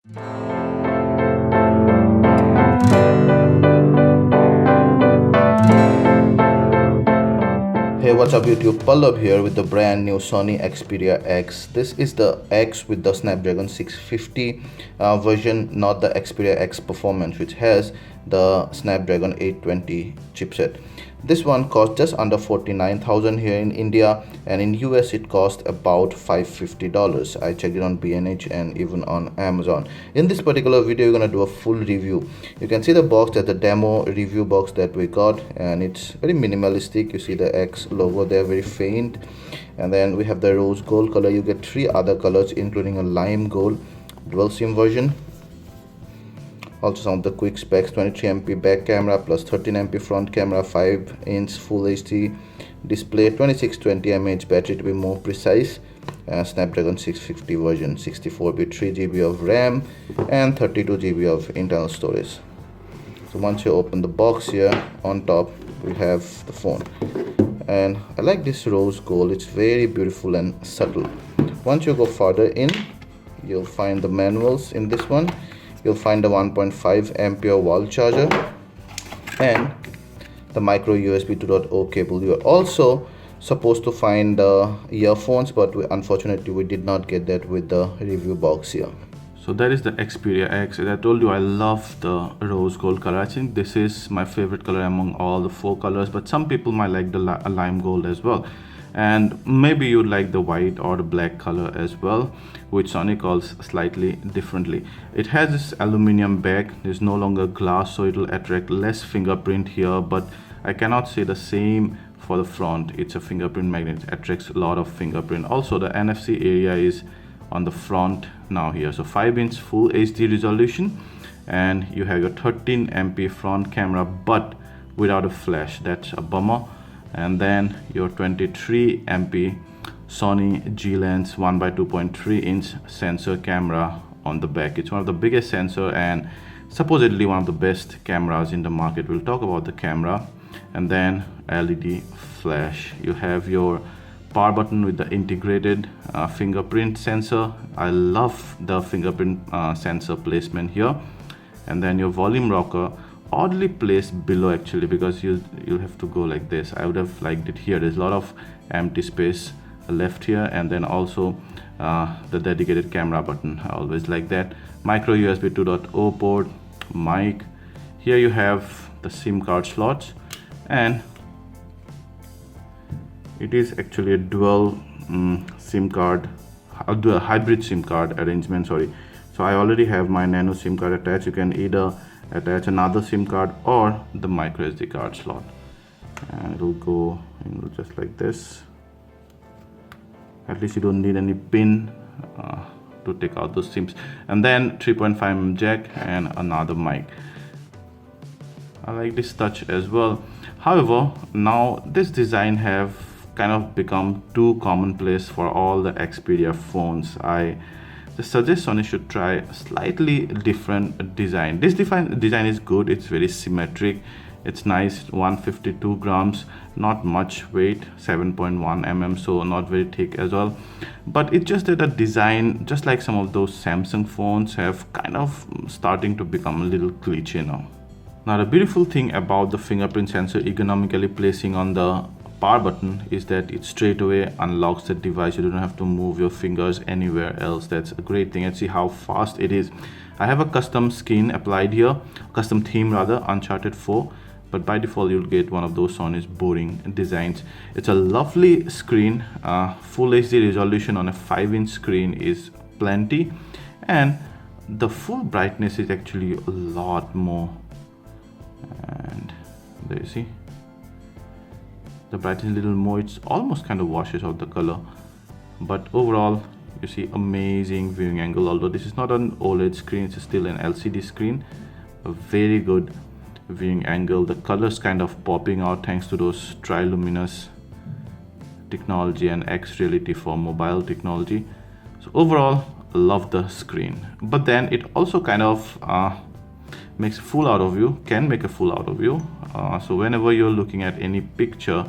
Hey, what's up YouTube? Pallab here with the brand new Sony Xperia X. This is the X with the Snapdragon 650 version, not the Xperia X Performance, which has the Snapdragon 820 chipset. This one costs just under 49,000 here in India, and in US it cost about $550. I checked it on B&H and even on Amazon. In this particular video, we're gonna do a full review. You can see the box, that's the demo review box that we got, and it's very minimalistic. You see the X logo there, very faint, and then we have the rose gold color. You get three other colors including a lime gold dual SIM version. Also some of the quick specs: 23 MP back camera plus 13 MP front camera, 5-inch full HD display, 2620 mAh battery to be more precise, Snapdragon 650 version, 64-bit 3 GB of RAM and 32 GB of internal storage. So once you open the box, here on top we have the phone, and I like this rose gold. It's very beautiful and subtle. Once you go further in, you'll find the manuals. In this one you'll find the 1.5 ampere wall charger and the micro USB 2.0 cable. You are also supposed to find the earphones, but unfortunately we did not get that with the review box here. So that is the Xperia X. As I told you, I love the rose gold color. I think this is my favorite color among all the four colors, but some people might like the lime gold as well, and maybe you like the white or the black color as well, which Sony calls slightly differently. It has this aluminum back. There's no longer glass, so it will attract less fingerprint here, but I cannot say the same for the front. It's a fingerprint magnet, it attracts a lot of fingerprint. Also the NFC area is on the front now here. So 5-inch full HD resolution, and you have your 13 MP front camera but without a flash. That's a bummer. And then your 23 MP Sony G-Lens 1x2.3-inch sensor camera on the back. It's one of the biggest sensor and supposedly one of the best cameras in the market. We'll talk about the camera. And then LED flash. You have your power button with the integrated fingerprint sensor. I love the fingerprint sensor placement here. And then your volume rocker, oddly placed below actually, because you'll have to go like this. I would have liked it here. There's a lot of empty space left here. And then also the dedicated camera button. I always like that. Micro USB 2.0 port, mic. Here you have the SIM card slots, and it is actually a dual SIM card, a hybrid SIM card arrangement, sorry. So I already have my nano SIM card attached. You can either attach another SIM card or the micro SD card slot, and it'll go just like this. At least you don't need any pin to take out those SIMs. And then 3.5mm jack and another mic. I like this touch as well. However, now this design have kind of become too commonplace for all the Xperia phones. I just suggest Sony should try a slightly different design. This design is good. It's very symmetric. It's nice. 152 grams, not much weight, 7.1 mm, so not very thick as well. But it's just that the design, just like some of those Samsung phones, have kind of starting to become a little cliche now. Now the beautiful thing about the fingerprint sensor ergonomically placing on the power button is that it straight away unlocks the device. You don't have to move your fingers anywhere else. That's a great thing. And see how fast it is. I have a custom skin applied here, custom theme rather, Uncharted 4, but by default you'll get one of those Sony's boring designs. It's a lovely screen. Full HD resolution on a 5-inch screen is plenty, and the full brightness is actually a lot more. And there you see the brightness a little more. It's almost kind of washes out the color, but overall you see amazing viewing angle. Although this is not an OLED screen, it's still an LCD screen. A very good viewing angle. The colors kind of popping out thanks to those triluminous technology and X Reality for mobile technology. So overall, love the screen. But then it also kind of makes a fool out of you, can make a fool out of you. So whenever you're looking at any picture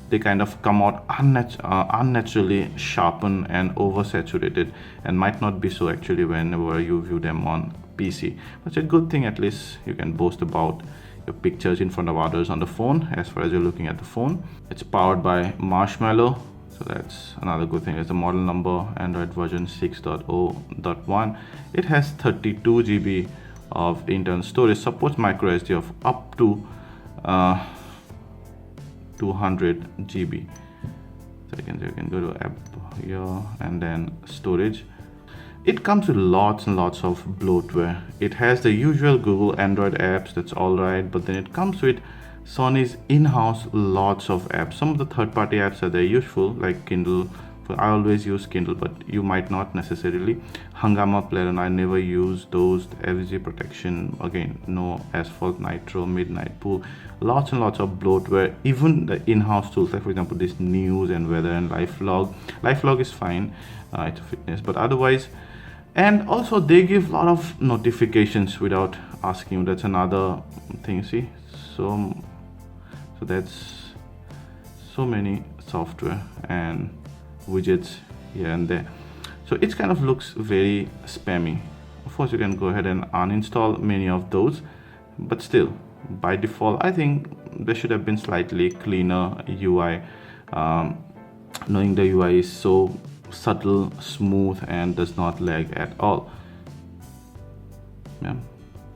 they kind of come out unnaturally sharpened and oversaturated, and might not be so actually whenever you view them on PC. That's a good thing. At least you can boast about your pictures in front of others on the phone as far as you're looking at the phone. It's powered by Marshmallow, so that's another good thing. It's the model number, Android version 6.0.1. It has 32 GB of internal storage, supports micro SD of up to 200 GB. So you can go to app here and then storage. It comes with lots and lots of bloatware. It has the usual Google Android apps, that's all right, but then it comes with Sony's in-house lots of apps. Some of the third-party apps are very useful, like Kindle. I always use Kindle, but you might not necessarily. Hungama Player, and I never use those. FZ Protection, again, no Asphalt Nitro, Midnight Pool. Lots and lots of bloatware. Even the in-house tools, like for example, this news and weather and life log. Life log is fine, it's a fitness, but otherwise. And also they give a lot of notifications without asking you. That's another thing. See, so that's so many software and widgets here and there, so it kind of looks very spammy. Of course you can go ahead and uninstall many of those, but still by default I think there should have been slightly cleaner UI, knowing the UI is so subtle, smooth, and does not lag at all. Yeah,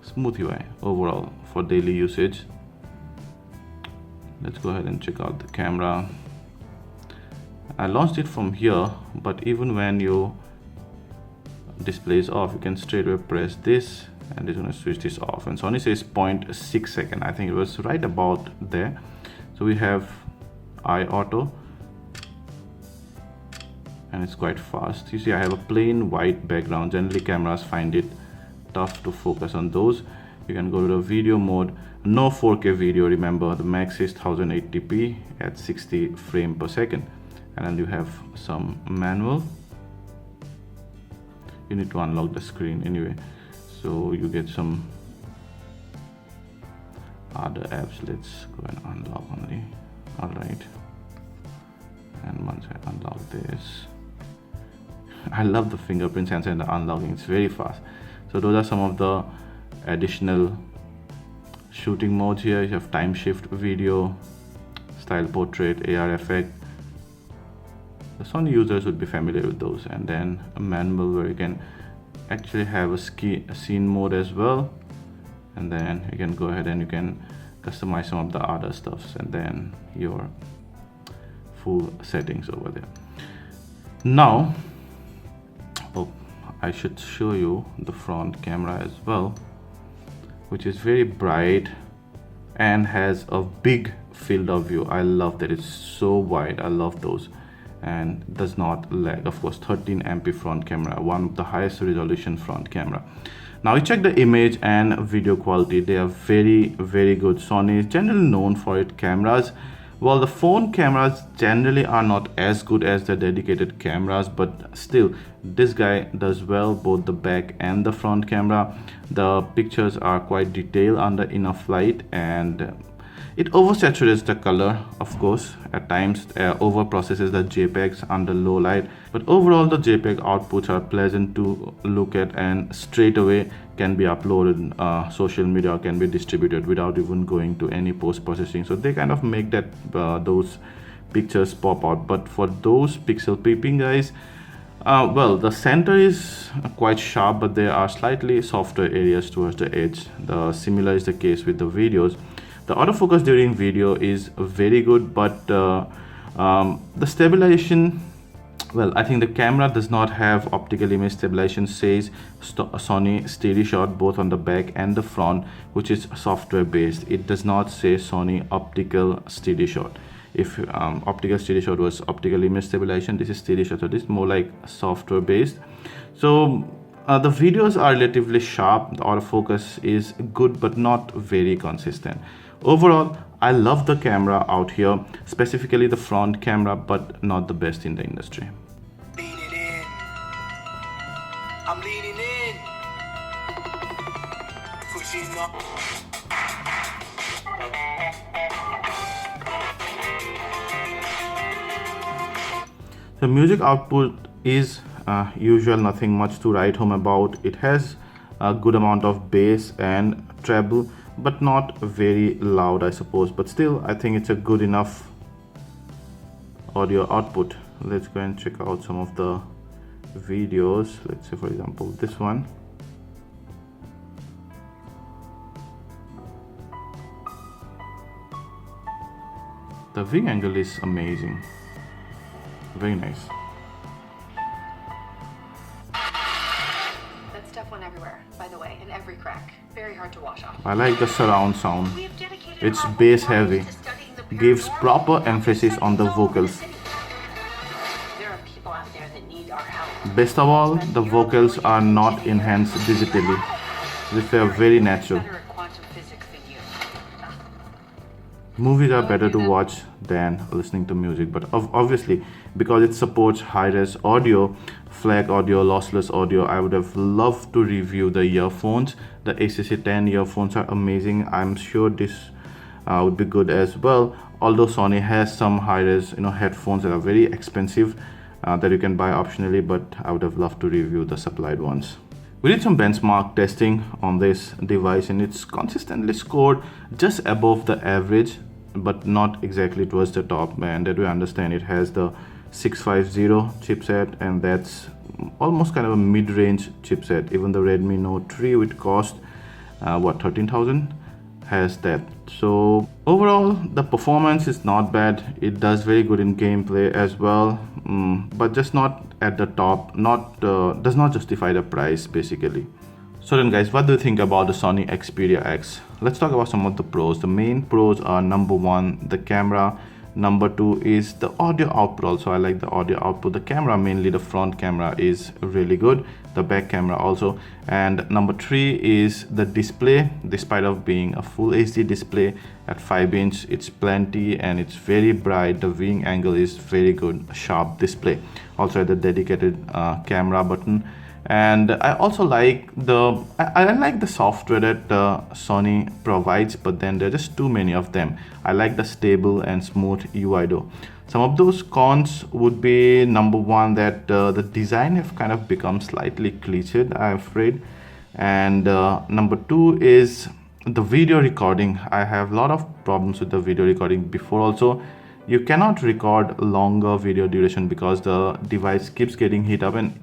smooth UI overall for daily usage. Let's go ahead and check out the camera. I launched it from here, but even when your display is off, you can straight away press this and it's going to switch this off. And Sony says 0.6 second. I think it was right about there. So we have eye auto, and it's quite fast. You see I have a plain white background. Generally cameras find it tough to focus on those. You can go to the video mode. No 4K video, remember the max is 1080p at 60 frames per second. And then you have some manual. You need to unlock the screen anyway, so you get some other apps. Let's go and unlock only. All right, and once I unlock this, I love the fingerprint sensor and the unlocking. It's very fast. So those are some of the additional shooting modes here. You have time shift video, style portrait, AR effect. The Sony users would be familiar with those. And then a manual where you can actually have a scene mode as well, and then you can go ahead and you can customize some of the other stuffs, and then your full settings over there. Now I should show you the front camera as well, which is very bright and has a big field of view. I love that it's so wide. I love those, and does not lag. Of course, 13 MP front camera, one of the highest resolution front camera. Now you check the image and video quality. They are very, very good. Sony is generally known for its cameras. Well, the phone cameras generally are not as good as the dedicated cameras, but still this guy does well, both the back and the front camera. The pictures are quite detailed under enough light, and it oversaturates the color, of course, at times over processes the JPEGs under low light, but overall the JPEG outputs are pleasant to look at and straight away can be uploaded social media, or can be distributed without even going to any post-processing. So they kind of make that those pictures pop out. But for those pixel peeping guys, well, the center is quite sharp, but there are slightly softer areas towards the edge. The similar is the case with the videos. The autofocus during video is very good, but the stabilization, well, I think the camera does not have optical image stabilization, says Sony Steady Shot both on the back and the front, which is software based. It does not say Sony Optical Steady Shot. If optical steady shot was optical image stabilization, this is steady shot, so this is more like software based. So the videos are relatively sharp. The autofocus is good, but not very consistent. Overall, I love the camera out here, specifically the front camera, but not the best in the industry. Leaning in. I'm leaning in. Pushing up. The music output is usual, nothing much to write home about. It has a good amount of bass and treble, but not very loud, I suppose. But still, I think it's a good enough audio output. Let's go and check out some of the videos. Let's say, for example, this one. The wing angle is amazing, very nice. That stuff went everywhere, by the way, in every crack. Very hard to wash off. I like the surround sound. We have dedicated It's our bass whole lives heavy, to studying the gives paranormal proper and emphasis on the studying all over vocals. city. There are people out there that need our help. Best of all, the vocals are not enhanced digitally. They are very natural. Better at quantum physics than you. Movies are better to watch than listening to music, but obviously, because it supports high-res audio, FLAC audio, lossless audio, I would have loved to review the earphones. The ACC10 earphones are amazing. I'm sure this would be good as well. Although Sony has some high-res, headphones that are very expensive that you can buy optionally, but I would have loved to review the supplied ones. We did some benchmark testing on this device, and it's consistently scored just above the average, but not exactly towards the top. And that we understand it has the 650 chipset, and that's almost kind of a mid-range chipset. Even the Redmi Note 3, which cost 13,000, has that. So overall, the performance is not bad. It does very good in gameplay as well, but just not at the top. Does not justify the price basically. So then guys, what do you think about the Sony Xperia X? Let's talk about some of the pros. The main pros are, number one, the camera. Number two is the audio output. Also, I like the audio output. The camera, mainly the front camera, is really good. The back camera also. And number three is the display. Despite of being a full HD display at 5-inch, it's plenty and it's very bright. The viewing angle is very good, sharp display. Also the dedicated camera button. And I also like I like the software that Sony provides, but then there are just too many of them. I like the stable and smooth UI though. Some of those cons would be, number one, that the design have kind of become slightly cliched, I'm afraid. And number two is the video recording. I have a lot of problems with the video recording before also. You cannot record longer video duration because the device keeps getting heat up, and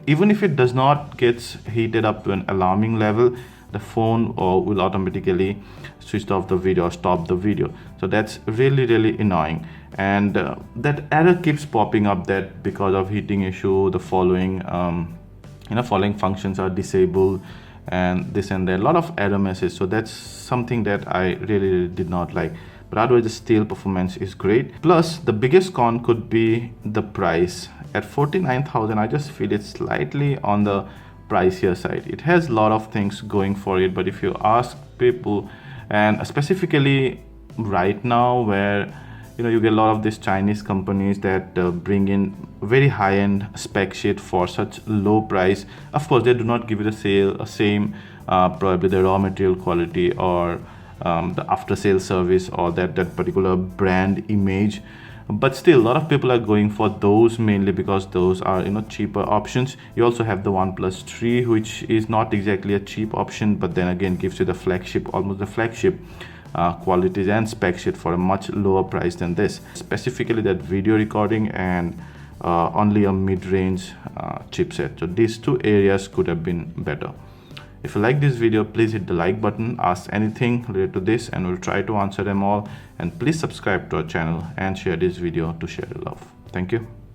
even if it does not get heated up to an alarming level, the phone will automatically switch off the video or stop the video. So that's really annoying, and that error keeps popping up, that because of heating issue, the following following functions are disabled and this and that, a lot of error messages. So that's something that I really did not like. But otherwise, the still performance is great. Plus, the biggest con could be the price. At 49,000, I just feel it's slightly on the pricier side. It has a lot of things going for it, but if you ask people, and specifically right now, where you get a lot of these Chinese companies that bring in very high-end spec sheet for such low price. Of course, they do not give you the same probably the raw material quality or the after sales service or that particular brand image, but still a lot of people are going for those, mainly because those are cheaper options. You also have the OnePlus 3, which is not exactly a cheap option, but then again gives you the flagship, almost the flagship qualities and spec sheet for a much lower price than this, specifically that video recording and only a mid-range chipset. So these two areas could have been better. If you like this video, please hit the like button, ask anything related to this, and we'll try to answer them all. And please subscribe to our channel and share this video to share your love. Thank you.